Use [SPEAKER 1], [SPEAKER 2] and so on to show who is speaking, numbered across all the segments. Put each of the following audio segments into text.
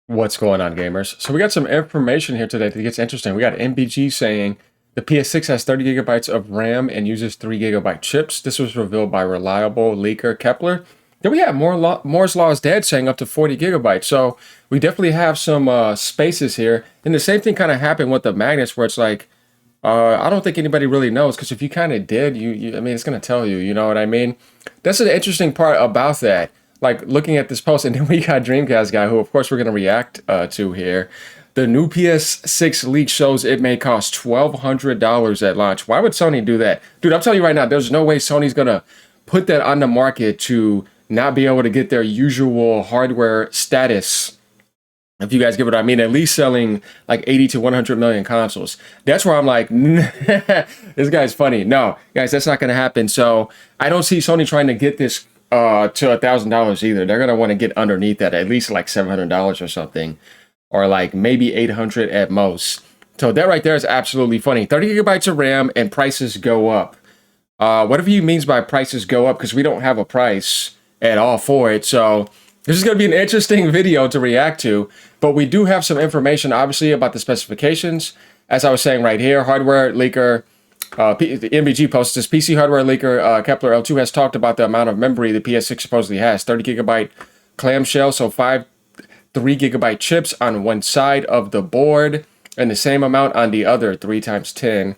[SPEAKER 1] What's going on, gamers? So we got some information here today that gets interesting. We got MBG saying the PS6 has 30 gigabytes of RAM and uses 3 gigabyte chips. This was revealed by reliable leaker Kepler. Then we have Moore's Law is dead saying up to 40 gigabytes. So we definitely have some spaces here. And the same thing kind of happened with the magnets where it's like, I don't think anybody really knows because if you kind of did, I mean, it's going to tell you, you know what I mean? That's the interesting part about that. Like looking at this post, and then we got Dreamcast guy, who of course we're going to react to here. The new PS6 leak shows it may cost $1,200 at launch. Why would Sony do that? Dude, I'm telling you right now, there's no way Sony's going to put that on the market to not be able to get their usual hardware status. If you guys get what I mean, at least selling like 80 to 100 million consoles. That's where I'm like, this guy's funny. No, guys, that's not going to happen. So I don't see Sony trying to get this to $1,000 either. They're going to want to get underneath that, at least like $700 or something, or like maybe 800 at most. So that right there is absolutely funny. 30 gigabytes of RAM and prices go up. Whatever he means by prices go up, because we don't have a price at all for it. So this is going to be an interesting video to react to, but we do have some information, obviously, about the specifications. As I was saying right here, hardware leaker, the MBG posts this PC hardware leaker, Kepler L2 has talked about the amount of memory the PS6 supposedly has. 30 gigabyte clamshell, so 3 gigabyte chips on one side of the board, and the same amount on the other, 3 times 10,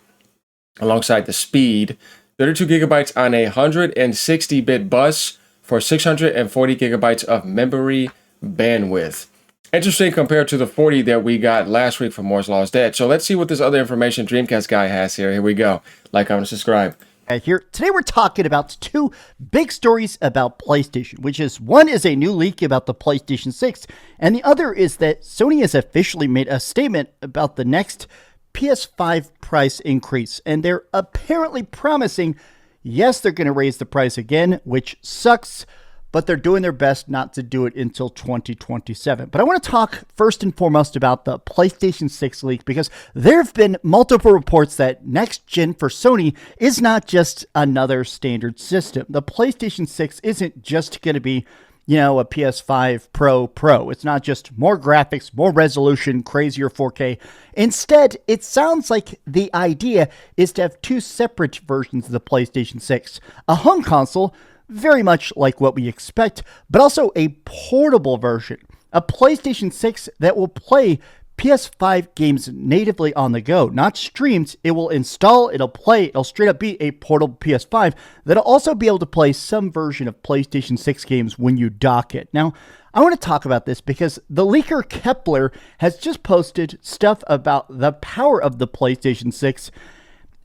[SPEAKER 1] alongside the speed. 32 gigabytes on a 160-bit bus, for 640 gigabytes of memory bandwidth. Interesting compared to the 40 that we got last week from Moore's Law is Dead. So let's see what this other information Dreamcast guy has here. Here we go. Like, comment, subscribe.
[SPEAKER 2] Here today we're talking about two big stories about PlayStation, which is one is a new leak about the PlayStation 6, and the other is that Sony has officially made a statement about the next PS5 price increase, and they're apparently promising, yes, they're going to raise the price again, which sucks, but they're doing their best not to do it until 2027. But I want to talk first and foremost about the PlayStation 6 leak, because there have been multiple reports that next gen for Sony is not just another standard system. The PlayStation 6 isn't just going to be, a PS5 Pro. It's not just more graphics, more resolution, crazier 4K. Instead, it sounds like the idea is to have two separate versions of the PlayStation 6. A home console, very much like what we expect, but also a portable version. A PlayStation 6 that will play PS5 games natively on the go, not streamed. It will install, it'll play, it'll straight up be a portable PS5 that'll also be able to play some version of PlayStation 6 games when you dock it. Now, I want to talk about this because the leaker Kepler has just posted stuff about the power of the PlayStation 6.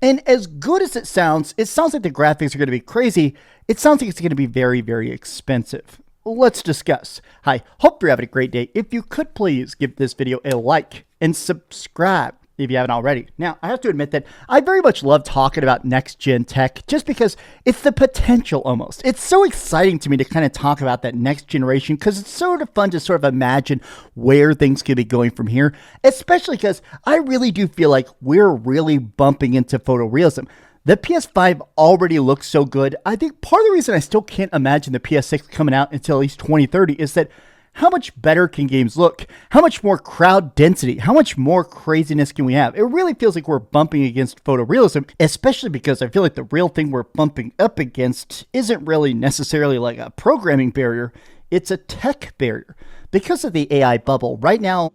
[SPEAKER 2] And as good as it sounds like the graphics are going to be crazy. It sounds like it's going to be very, very expensive. Let's discuss. Hi, hope you're having a great day. If you could please give this video a like and subscribe if you haven't already. Now, I have to admit that I very much love talking about next-gen tech just because it's the potential almost. It's so exciting to me to kind of talk about that next generation because it's sort of fun to sort of imagine where things could be going from here, especially because I really do feel like we're really bumping into photorealism. The PS5 already looks so good. I think part of the reason I still can't imagine the PS6 coming out until at least 2030 is that how much better can games look? How much more crowd density? How much more craziness can we have? It really feels like we're bumping against photorealism, especially because I feel like the real thing we're bumping up against isn't really necessarily like a programming barrier. It's a tech barrier because of the AI bubble. Right now,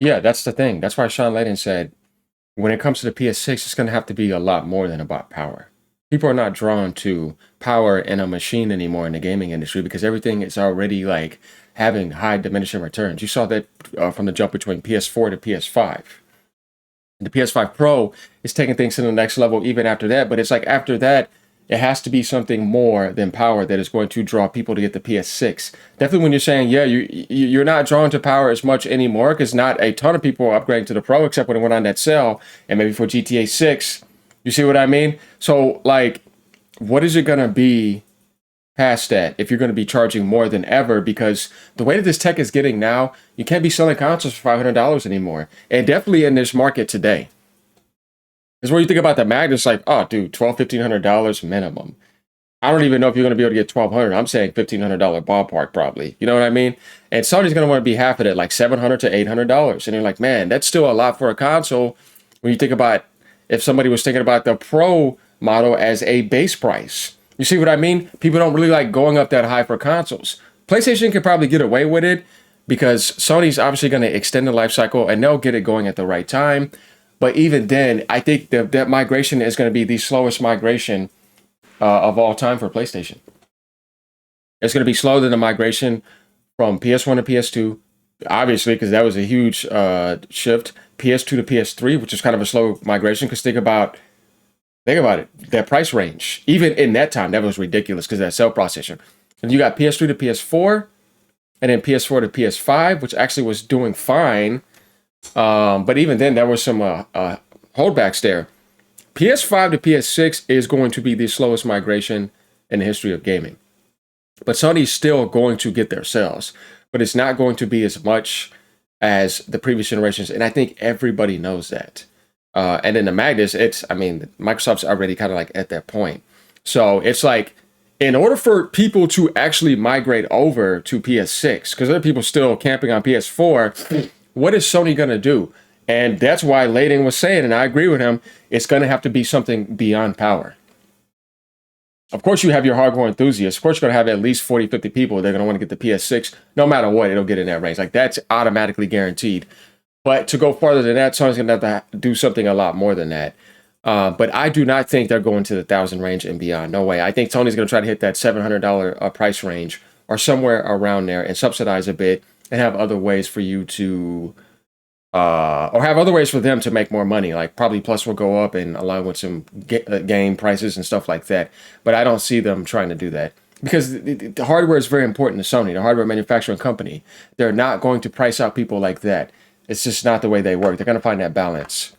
[SPEAKER 1] Yeah, that's the thing. That's why Sean Layden said, when it comes to the PS6, it's going to have to be a lot more than about power. People are not drawn to power in a machine anymore in the gaming industry because everything is already like having high diminishing returns. You saw that from the jump between PS4 to PS5. The PS5 Pro is taking things to the next level even after that, but it's like after that, it has to be something more than power that is going to draw people to get the PS6. Definitely when you're saying, yeah, you're not drawn to power as much anymore because not a ton of people are upgrading to the Pro except when it went on that sale and maybe for GTA 6. You see what I mean? So, like, what is it going to be past that if you're going to be charging more than ever? Because the way that this tech is getting now, you can't be selling consoles for $500 anymore. And definitely in this market today. Is where you think about the magnets, like, oh, dude, $1,200, $1,500 minimum. I don't even know if you're going to be able to get 1,200. I'm saying $1,500 ballpark probably. You know what I mean? And Sony's going to want to be half of it, like $700 to $800. And you're like, man, that's still a lot for a console. When you think about if somebody was thinking about the Pro model as a base price, you see what I mean? People don't really like going up that high for consoles. PlayStation could probably get away with it because Sony's obviously going to extend the life cycle and they'll get it going at the right time. But even then, I think that migration is going to be the slowest migration of all time for PlayStation. It's going to be slower than the migration from PS1 to PS2, obviously, because that was a huge shift. PS2 to PS3, which is kind of a slow migration. Because think about it, that price range. Even in that time, that was ridiculous because that cell processor. And you got PS3 to PS4, and then PS4 to PS5, which actually was doing fine. But even then, there was some holdbacks there. PS5 to PS6 is going to be the slowest migration in the history of gaming. But Sony's still going to get their sales, but it's not going to be as much as the previous generations. And I think everybody knows that. And in the madness, Microsoft's already kind of like at that point. So it's like, in order for people to actually migrate over to PS6, because there are people still camping on PS4, what is Sony going to do? And that's why Layden was saying, and I agree with him, it's going to have to be something beyond power. Of course, you have your hardcore enthusiasts. Of course, you're going to have at least 40, 50 people. They're going to want to get the PS6. No matter what, it'll get in that range. Like, that's automatically guaranteed. But to go farther than that, Sony's going to have to do something a lot more than that. But I do not think they're going to the 1,000 range and beyond. No way. I think Sony's going to try to hit that $700 price range or somewhere around there and subsidize a bit and have other ways for you to... or have other ways for them to make more money, like probably Plus will go up and along with some game prices and stuff like that. But I don't see them trying to do that because the hardware is very important to Sony, the hardware manufacturing company. They're not going to price out people like that. It's just not the way they work. They're going to find that balance.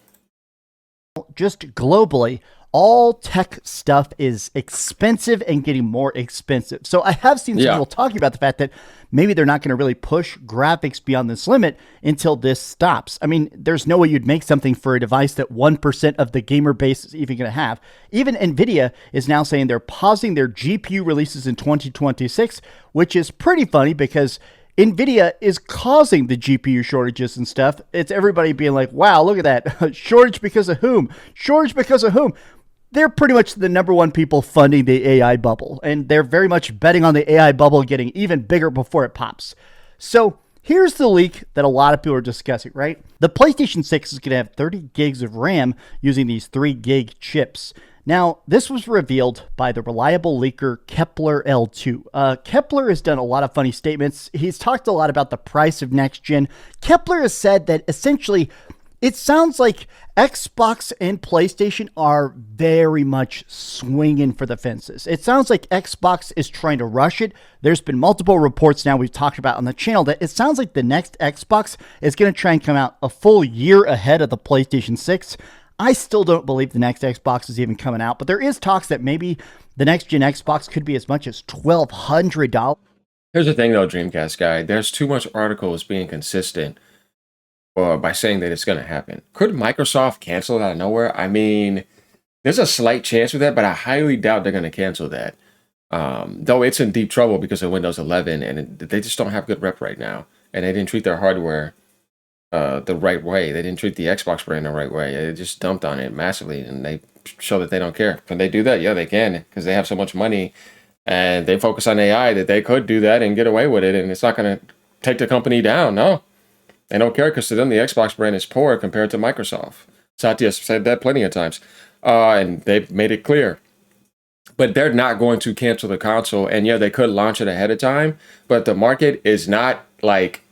[SPEAKER 2] Just globally, all tech stuff is expensive and getting more expensive. So I have seen some people talking about the fact that maybe they're not going to really push graphics beyond this limit until this stops. I mean, there's no way you'd make something for a device that 1% of the gamer base is even going to have. Even NVIDIA is now saying they're pausing their GPU releases in 2026, which is pretty funny because NVIDIA is causing the GPU shortages and stuff. It's everybody being like, wow, look at that. Shortage because of whom? Shortage because of whom? They're pretty much the number one people funding the AI bubble, and they're very much betting on the AI bubble getting even bigger before it pops. So here's the leak that a lot of people are discussing, right? The PlayStation 6 is going to have 30 gigs of RAM using these 3 gig chips. Now, this was revealed by the reliable leaker Kepler L2. Kepler has done a lot of funny statements. He's talked a lot about the price of next gen. Kepler has said that essentially it sounds like Xbox and PlayStation are very much swinging for the fences. It sounds like Xbox is trying to rush it. There's been multiple reports now we've talked about on the channel that it sounds like the next Xbox is going to try and come out a full year ahead of the PlayStation 6. I still don't believe the next Xbox is even coming out, but there is talks that maybe the next gen Xbox could be as much as $1,200.
[SPEAKER 1] Here's the thing though, Dreamcast guy. There's too much articles being consistent by saying that it's going to happen. Could Microsoft cancel it out of nowhere? I mean, there's a slight chance with that, but I highly doubt they're going to cancel that. Though it's in deep trouble because of Windows 11, and they just don't have good rep right now. And they didn't treat their hardware the right way. They didn't treat the Xbox brand the right way. They just dumped on it massively, and they show that they don't care. Can they do that? Yeah, they can, because they have so much money, and they focus on AI that they could do that and get away with it, and it's not going to take the company down. No. They don't care because to them, the Xbox brand is poor compared to Microsoft. Satya said that plenty of times. And they've made it clear. But they're not going to cancel the console. And yeah, they could launch it ahead of time. But the market is not like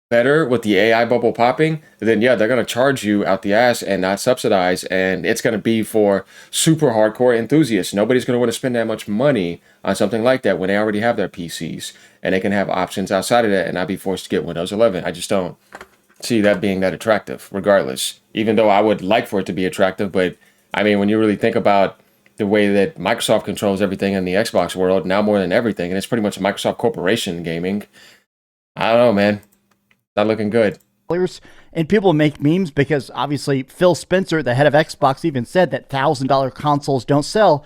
[SPEAKER 1] better with the AI bubble popping. Then yeah, they're going to charge you out the ass and not subsidize. And it's going to be for super hardcore enthusiasts. Nobody's going to want to spend that much money on something like that when they already have their PCs. And they can have options outside of that and not be forced to get Windows 11. I just don't see that being that attractive, regardless. Even though I would like for it to be attractive. But, I mean, when you really think about the way that Microsoft controls everything in the Xbox world, now more than everything, and it's pretty much a Microsoft corporation gaming, I don't know, man. Not looking good.
[SPEAKER 2] And people make memes because, obviously, Phil Spencer, the head of Xbox, even said that $1,000 consoles don't sell.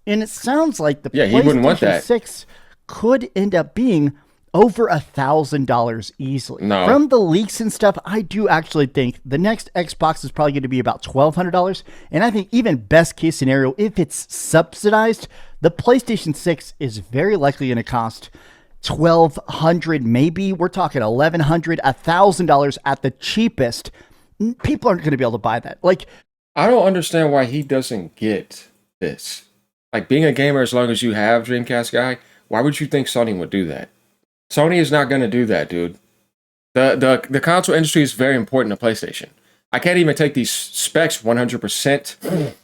[SPEAKER 2] And it sounds like the
[SPEAKER 1] Yeah, he wouldn't want
[SPEAKER 2] PlayStation
[SPEAKER 1] that.
[SPEAKER 2] 6 could end up being over $1,000 easily.
[SPEAKER 1] No.
[SPEAKER 2] From the leaks and stuff, I do actually think the next Xbox is probably going to be about $1,200. And I think even best case scenario, if it's subsidized, the PlayStation 6 is very likely going to cost $1,200, maybe. We're talking $1,100, $1,000 at the cheapest. People aren't going to be able to buy that. Like,
[SPEAKER 1] I don't understand why he doesn't get this. Like, being a gamer, as long as you have Dreamcast guy, why would you think Sony would do that? Sony is not going to do that, dude. The console industry is very important to PlayStation. I can't even take these specs 100%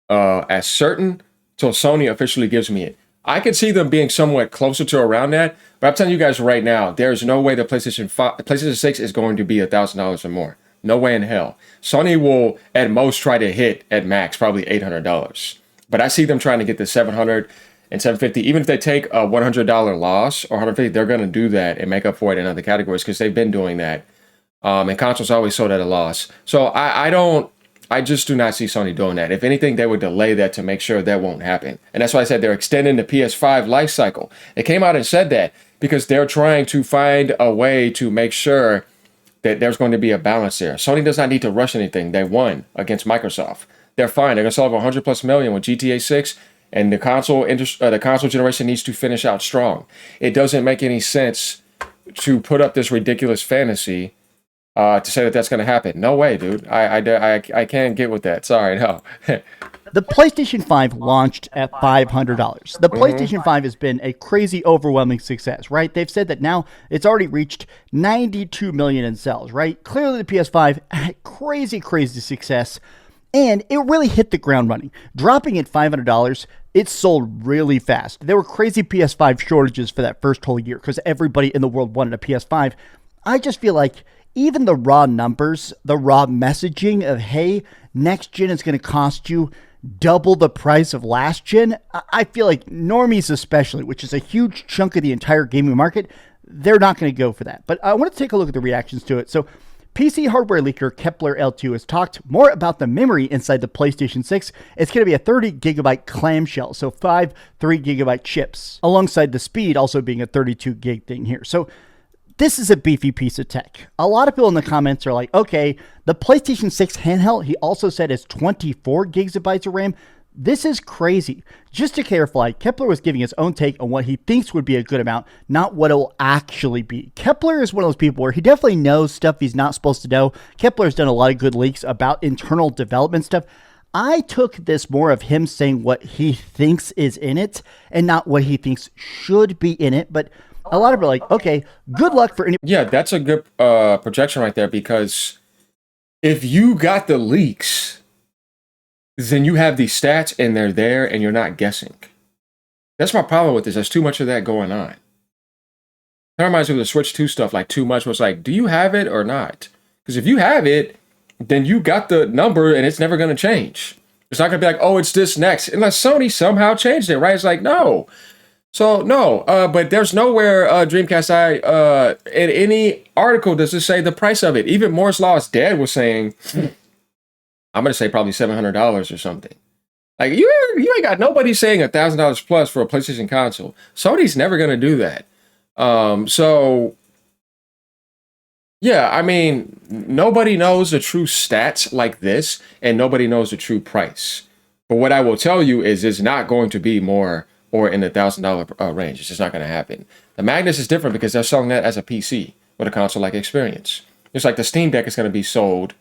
[SPEAKER 1] as certain till Sony officially gives me it. I could see them being somewhat closer to around that, but I'm telling you guys right now, there's no way the PlayStation 6 is going to be $1,000 or more. No way in hell. Sony will at most try to hit at max probably $800. But I see them trying to get to $700 and $750. Even if they take a $100 loss or $150, they're going to do that and make up for it in other categories because they've been doing that. And consoles always sold at a loss. So I just do not see Sony doing that. If anything, they would delay that to make sure that won't happen. And that's why I said they're extending the PS5 life cycle. They came out and said that because they're trying to find a way to make sure that there's going to be a balance there. Sony does not need to rush anything. They won against Microsoft. They're fine. They're going to sell over 100 plus million with GTA 6, and the console generation needs to finish out strong. It doesn't make any sense to put up this ridiculous fantasy to say that that's going to happen. No way, dude. I can't get with that. Sorry, no.
[SPEAKER 2] the PlayStation 5 launched at $500. The PlayStation 5 has been a crazy, overwhelming success, right? They've said that now it's already reached 92 million in sales, right? Clearly, the PS5 had crazy, crazy success, and it really hit the ground running. Dropping at $500, it sold really fast. There were crazy PS5 shortages for that first whole year because everybody in the world wanted a PS5. I just feel like even the raw numbers, the raw messaging of, hey, next gen is going to cost you double the price of last gen, I feel like normies especially, which is a huge chunk of the entire gaming market, they're not going to go for that. But I want to take a look at the reactions to it. So PC hardware leaker Kepler L2 has talked more about the memory inside the PlayStation 6. It's going to be a 30 gigabyte clamshell, so 5 3 gigabyte chips, alongside the speed also being a 32 gig thing here. So this is a beefy piece of tech. A lot of people in the comments are like, okay, the PlayStation 6 handheld, he also said is 24 gigabytes of RAM. This is crazy. Just to clarify, Kepler was giving his own take on what he thinks would be a good amount, not what it will actually be. Kepler is one of those people where he definitely knows stuff he's not supposed to know. Kepler's done a lot of good leaks about internal development stuff. I took this more of him saying what he thinks is in it and not what he thinks should be in it. But a lot of people are like, okay, good luck for any.
[SPEAKER 1] Yeah, that's a good projection right there, because if you got the leaks, then you have these stats and they're there and you're not guessing. That's my problem with this. There's too much of that going on. That reminds me of the Switch 2 stuff, like too much was like, do you have it or not? Because if you have it, then you got the number and it's never going to change. It's not going to be like, oh, it's this next, unless Sony somehow changed it, right? It's like, no. So, no, but there's nowhere Dreamcast in any article does it say the price of it. Even Moore's Law's dad was saying, I'm going to say probably $700 or something. Like, you ain't got nobody saying $1,000 plus for a PlayStation console. Sony's never going to do that. So, yeah, I mean, nobody knows the true stats like this, and nobody knows the true price. But what I will tell you is it's not going to be more or in the $1,000 range. It's just not going to happen. The Magnus is different because they're selling that as a PC with a console-like experience. It's like the Steam Deck is going to be sold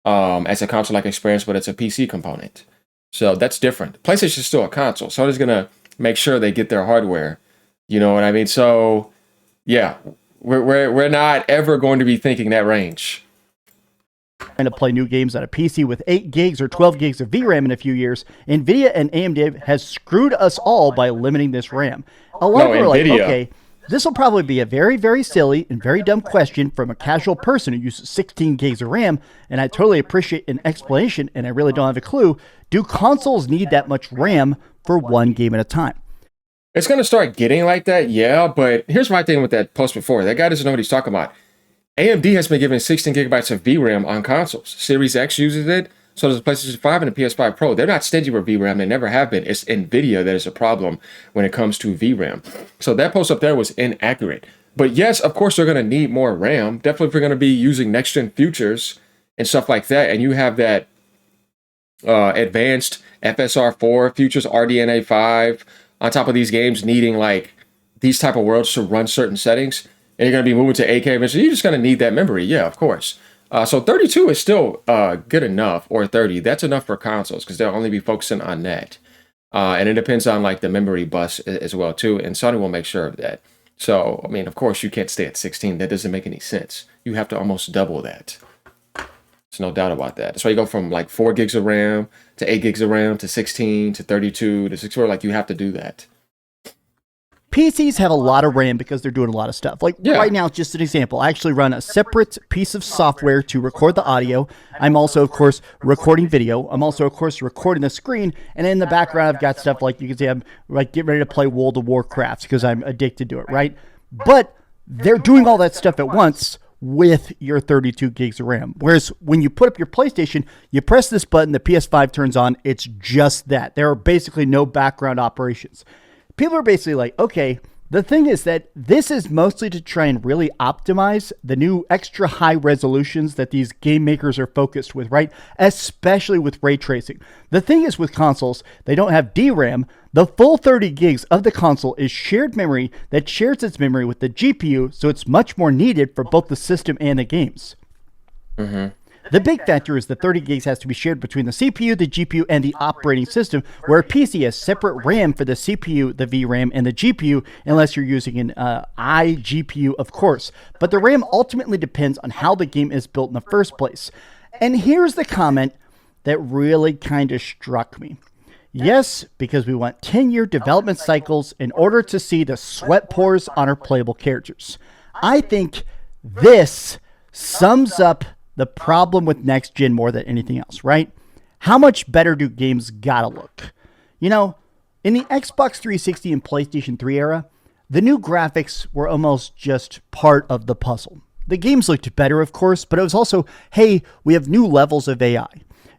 [SPEAKER 1] as a console-like experience, but it's a PC component. So that's different. PlayStation is still a console. Sony's going to make sure they get their hardware. You know what I mean? So, yeah, we're not ever going to be thinking that range.
[SPEAKER 2] Trying to play new games on a PC with 8 gigs or 12 gigs of VRAM in a few years, NVIDIA and AMD has screwed us all by limiting this RAM. A lot of people are like, okay, this will probably be a very, very silly and very dumb question from a casual person who uses 16 gigs of RAM, and I totally appreciate an explanation, and I really don't have a clue. Do consoles need that much RAM for one game at a time?
[SPEAKER 1] It's going to start getting like that, yeah, but here's my thing with that post before. That guy doesn't know what he's talking about. AMD has been giving 16 gigabytes of VRAM on consoles. Series X uses it. So does the PlayStation 5 and the PS5 Pro. They're not stingy with VRAM. They never have been. It's NVIDIA that is a problem when it comes to VRAM. So that post up there was inaccurate. But yes, of course, they're going to need more RAM. Definitely if you're going to be using next-gen features and stuff like that, and you have that advanced FSR4 features, RDNA 5, on top of these games needing like these type of worlds to run certain settings, and you're going to be moving to 8K eventually, you're just going to need that memory. Yeah, of course. So 32 is still good enough, or 30. That's enough for consoles because they'll only be focusing on that. And it depends on like the memory bus as well too, and Sony will make sure of that. So, I mean, of course, you can't stay at 16. That doesn't make any sense. You have to almost double that. There's no doubt about that. That's why you go from like 4 gigs of RAM to 8 gigs of RAM to 16 to 32 to 64. Like, you have to do that.
[SPEAKER 2] PCs have a lot of RAM because they're doing a lot of stuff. Like right now, just an example, I actually run a separate piece of software to record the audio. I'm also, of course, recording video. I'm also, of course, recording the screen. And in the background, I've got stuff like, you can see I'm like getting ready to play World of Warcraft because I'm addicted to it, right? But they're doing all that stuff at once with your 32 gigs of RAM. Whereas when you put up your PlayStation, you press this button, the PS5 turns on, it's just that. There are basically no background operations. People are basically like, okay, the thing is that this is mostly to try and really optimize the new extra high resolutions that these game makers are focused with, right? Especially with ray tracing. The thing is with consoles, they don't have DRAM. The full 30 gigs of the console is shared memory that shares its memory with the GPU, so it's much more needed for both the system and the games. The big factor is the 30 gigs has to be shared between the CPU, the GPU, and the operating system, where a PC has separate RAM for the CPU, the VRAM, and the GPU, unless you're using an iGPU, of course. But the RAM ultimately depends on how the game is built in the first place. And here's the comment that really kind of struck me. Yes, because we want 10-year development cycles in order to see the sweat pores on our playable characters. I think this sums up the problem with next gen more than anything else, right? How much better do games gotta look? You know, in the Xbox 360 and PlayStation 3 era, the new graphics were almost just part of the puzzle. The games looked better, of course, but it was also, hey, we have new levels of AI,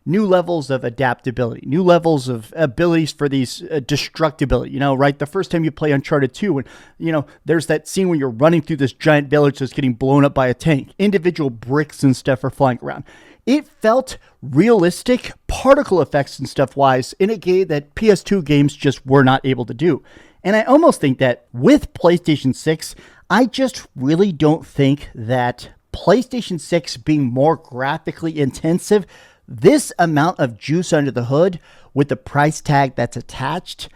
[SPEAKER 2] new levels of adaptability, new levels of abilities for these destructibility, you know, right? The first time you play Uncharted 2, and, you know, there's that scene when you're running through this giant village that's getting blown up by a tank. Individual bricks and stuff are flying around. It felt realistic, particle effects and stuff wise, in a game that PS2 games just were not able to do. And I almost think that with PlayStation 6, I just really don't think that PlayStation 6 being more graphically intensive, this amount of juice under the hood with the price tag that's attached,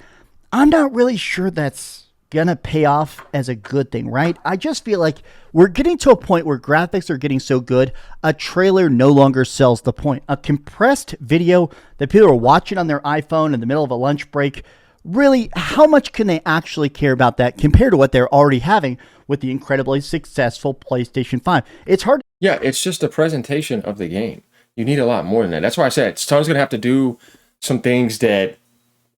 [SPEAKER 2] I'm not really sure that's gonna pay off as a good thing, right? I just feel like we're getting to a point where graphics are getting so good, a trailer no longer sells the point. A compressed video that people are watching on their iPhone in the middle of a lunch break, really, how much can they actually care about that compared to what they're already having with the incredibly successful PlayStation 5? It's hard.
[SPEAKER 1] Yeah, it's just a presentation of the game. You need a lot more than that. That's why I said Sony's going to have to do some things that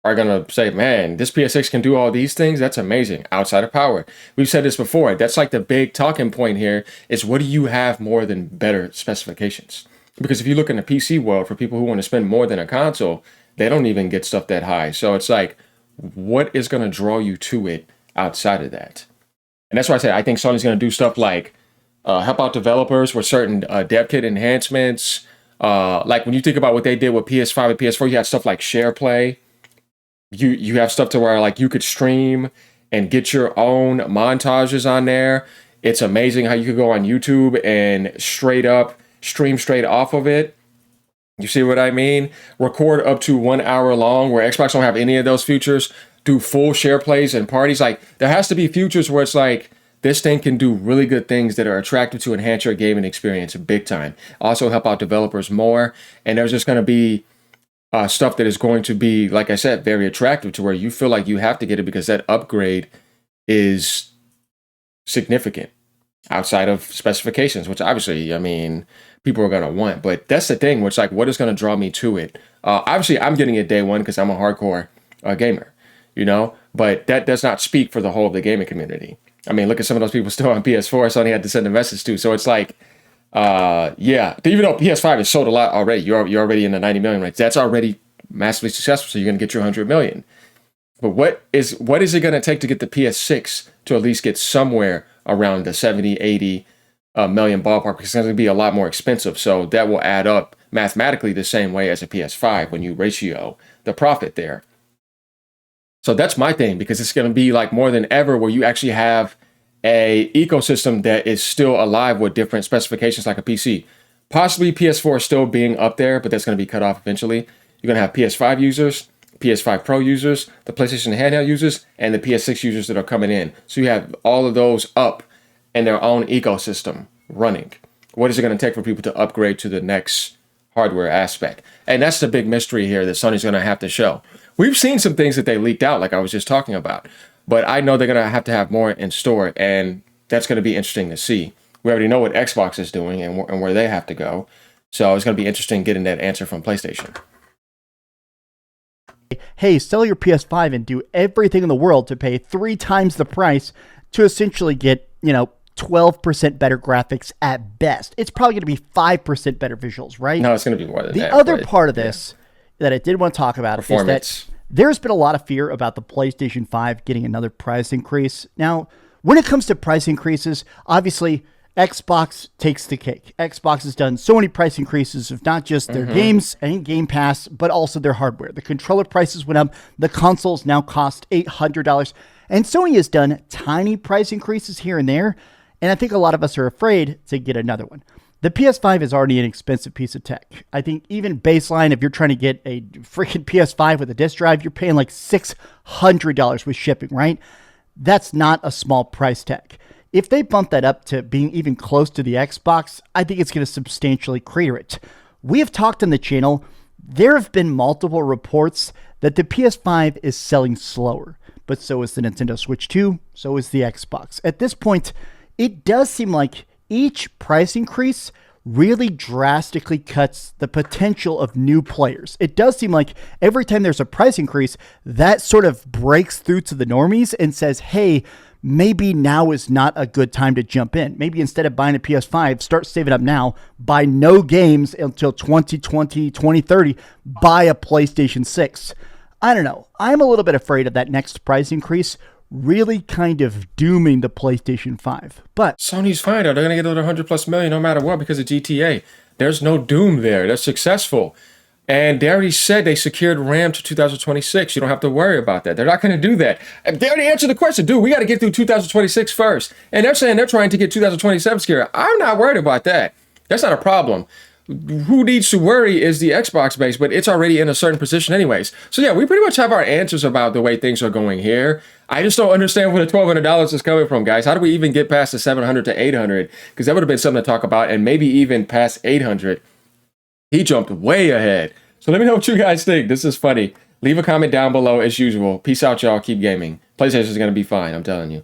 [SPEAKER 1] are going to say, man, this PS6 can do all these things. That's amazing. Outside of power. We've said this before. That's like the big talking point here is, what do you have more than better specifications? Because if you look in the PC world, for people who want to spend more than a console, they don't even get stuff that high. So it's like, what is going to draw you to it outside of that? And that's why I said I think Sony's going to do stuff like help out developers with certain dev kit enhancements. Like when you think about what they did with PS5 and PS4, you had stuff like share play. You have stuff to where like you could stream and get your own montages on there. It's amazing how you could go on YouTube and straight up stream straight off of it. You see what I mean? Record up to 1 hour long, where Xbox don't have any of those features. Do full share plays and parties. Like, there has to be features where it's like, this thing can do really good things that are attractive to enhance your gaming experience big time. Also help out developers more. And there's just going to be stuff that is going to be, like I said, very attractive to where you feel like you have to get it because that upgrade is significant outside of specifications, which obviously, I mean, people are going to want. But that's the thing, which like, what is going to draw me to it? Obviously, I'm getting it day one because I'm a hardcore gamer, you know, but that does not speak for the whole of the gaming community. I mean, look at some of those people still on PS4. Sony had to send a message to. So it's like, Yeah, even though PS5 is sold a lot already, you're already in the 90 million range. That's already massively successful. So you're going to get your 100 million. But what is it going to take to get the PS6 to at least get somewhere around the 70, 80 million ballpark? Because it's going to be a lot more expensive. So that will add up mathematically the same way as a PS5 when you ratio the profit there. So that's my thing, because it's going to be like more than ever where you actually have a ecosystem that is still alive with different specifications like a PC. Possibly PS4 still being up there, but that's going to be cut off eventually. You're going to have PS5 users, PS5 Pro users, the PlayStation handheld users, and the PS6 users that are coming in. So you have all of those up in their own ecosystem running. What is it going to take for people to upgrade to the next hardware aspect? And that's the big mystery here that Sony's going to have to show. We've seen some things that they leaked out, like I was just talking about, but I know they're going to have more in store, and that's going to be interesting to see. We already know what Xbox is doing and where they have to go. So it's going to be interesting getting that answer from PlayStation.
[SPEAKER 2] Hey, sell your PS5 and do everything in the world to pay 3 times the price to essentially get, 12% better graphics at best. It's probably going to be 5% better visuals, right?
[SPEAKER 1] No, it's going to be more than that.
[SPEAKER 2] The other part of this that I did want to talk about is that there's been a lot of fear about the PlayStation 5 getting another price increase. Now, when it comes to price increases, obviously Xbox takes the cake. Xbox has done so many price increases of not just their games and Game Pass, but also their hardware. The controller prices went up. The consoles now cost $800. And Sony has done tiny price increases here and there. And I think a lot of us are afraid to get another one. The PS5 is already an expensive piece of tech. I think even baseline, if you're trying to get a freaking PS5 with a disk drive, you're paying like $600 with shipping, right? That's not a small price tag. If they bump that up to being even close to the Xbox, I think it's going to substantially crater it. We have talked on the channel. There have been multiple reports that the PS5 is selling slower, but so is the Nintendo Switch 2, so is the Xbox. At this point, it does seem like each price increase really drastically cuts the potential of new players. It does seem like every time there's a price increase, that sort of breaks through to the normies and says, hey, maybe now is not a good time to jump in. Maybe instead of buying a PS5, start saving up now, buy no games until 2020, 2030, buy a PlayStation 6. I don't know. I'm a little bit afraid of that next price increase really kind of dooming the PlayStation 5. But
[SPEAKER 1] Sony's fine. They're going to get another 100+ million no matter what because of GTA. There's no doom there. They're successful. And they already said they secured RAM to 2026. You don't have to worry about that. They're not going to do that. They already answered the question. Dude, we got to get through 2026 first. And they're saying they're trying to get 2027 secured. I'm not worried about that. That's not a problem. Who needs to worry is the Xbox base, but it's already in a certain position anyways. So yeah, we pretty much have our answers about the way things are going here. I just don't understand where the $1,200 is coming from, guys. How do we even get past the 700 to 800? Because that would have been something to talk about, and maybe even past 800. He jumped way ahead. So let me know what you guys think. This is funny. Leave a comment down below as usual. Peace out, y'all. Keep gaming. PlayStation is going to be fine. I'm telling you.